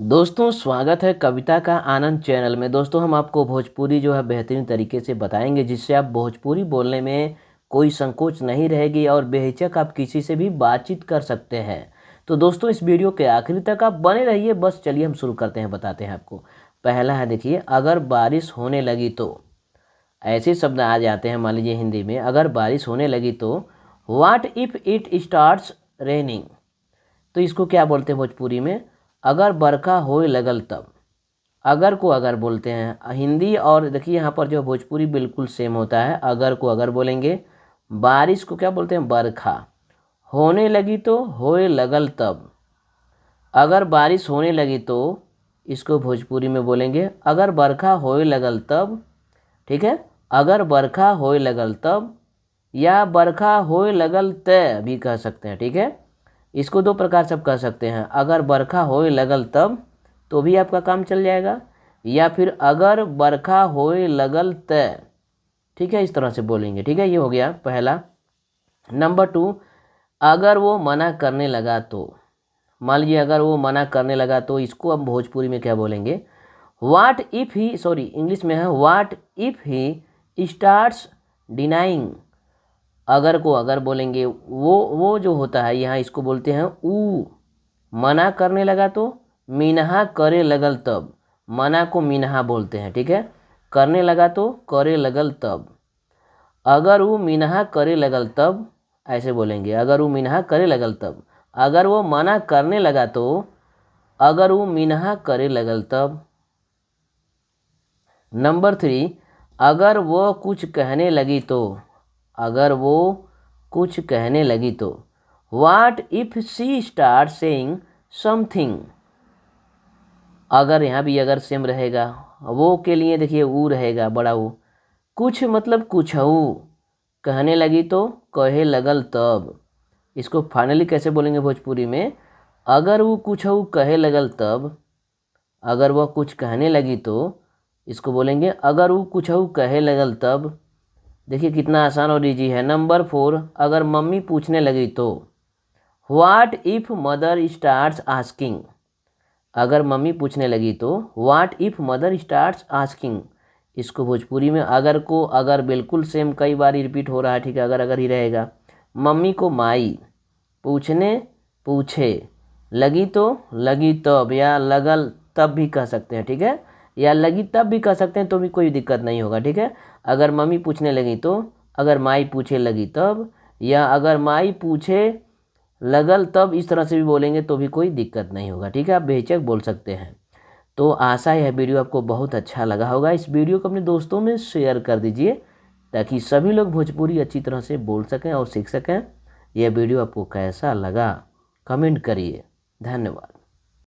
दोस्तों स्वागत है कविता का आनंद चैनल में। दोस्तों हम आपको भोजपुरी जो है बेहतरीन तरीके से बताएंगे, जिससे आप भोजपुरी बोलने में कोई संकोच नहीं रहेगी और बेहिचक आप किसी से भी बातचीत कर सकते हैं। तो दोस्तों इस वीडियो के आखिरी तक आप बने रहिए। बस चलिए हम शुरू करते हैं, बताते हैं आपको। पहला है, देखिए, अगर बारिश होने लगी तो। ऐसे शब्द आ जाते हैं, मान लीजिए हिंदी में अगर बारिश होने लगी तो। What if it starts raining. तो इसको क्या बोलते हैं भोजपुरी में? अगर बरखा होए लगल तब। अगर को अगर बोलते हैं हिंदी, और देखिए यहाँ पर जो भोजपुरी बिल्कुल सेम होता है। अगर को अगर बोलेंगे, बारिश को क्या बोलते हैं? बरखा। होने लगी तो होए लगल तब। अगर बारिश होने लगी तो इसको भोजपुरी में बोलेंगे अगर बरखा होए लगल तब। ठीक है, अगर बरखा होए लगल तब, या बरखा होए लगल त भी कह सकते हैं। ठीक है, इसको दो प्रकार से आप कह सकते हैं। अगर बरखा होए लगल तब तो भी आपका काम चल जाएगा, या फिर अगर बरखा होए लगल त। ठीक है, इस तरह से बोलेंगे। ठीक है, ये हो गया पहला। नंबर 2, अगर वो मना करने लगा तो। मान लीजिए अगर वो मना करने लगा तो इसको हम भोजपुरी में क्या बोलेंगे? What if he, sorry English में है, what if he starts denying. अगर को अगर बोलेंगे, वो जो होता है यहाँ, इसको बोलते हैं ऊ। मना करने लगा तो मिनहा करे लगल तब। मना को मिनहा बोलते हैं। ठीक है, करने लगा तो करे लगल तब। अगर वो मिनहा करे लगल तब, ऐसे बोलेंगे अगर वो मिनहा करे लगल तब। अगर वो मना करने लगा तो अगर वो मिनहा करे लगल तब। नंबर 3, अगर वो कुछ कहने लगी तो। अगर वो कुछ कहने लगी तो। What if she start saying something. अगर यहाँ भी अगर सेम रहेगा, वो के लिए देखिए ऊ रहेगा, बड़ा ऊ। कुछ मतलब कुछ कहने लगी तो कहे लगल तब। इसको फाइनली कैसे बोलेंगे भोजपुरी में? अगर वो कुछ कहे लगल तब। अगर वह कुछ कहने लगी तो इसको बोलेंगे अगर वो कुछ कहे लगल तब। देखिए कितना आसान और इजी है। नंबर 4, अगर मम्मी पूछने लगी तो। What if mother starts asking. अगर मम्मी पूछने लगी तो what if mother starts asking. इसको भोजपुरी में अगर को अगर बिल्कुल सेम, कई बार रिपीट हो रहा है। ठीक है, अगर अगर ही रहेगा। मम्मी को माई पूछने पूछे लगी तो लगी तब, या लगल तब भी कह सकते हैं। ठीक है, या लगी तब भी कह सकते हैं, तो भी कोई दिक्कत नहीं होगा। ठीक है, अगर मम्मी पूछने लगी तो, अगर माई पूछे लगी तब, या अगर माई पूछे लगल तब, इस तरह से भी बोलेंगे तो भी कोई दिक्कत नहीं होगा। ठीक है, आप बेहिचक बोल सकते हैं। तो आशा है यह वीडियो आपको बहुत अच्छा लगा होगा। इस वीडियो को अपने दोस्तों में शेयर कर दीजिए, ताकि सभी लोग भोजपुरी अच्छी तरह से बोल सकें और सीख सकें। यह वीडियो आपको कैसा लगा कमेंट करिए। धन्यवाद।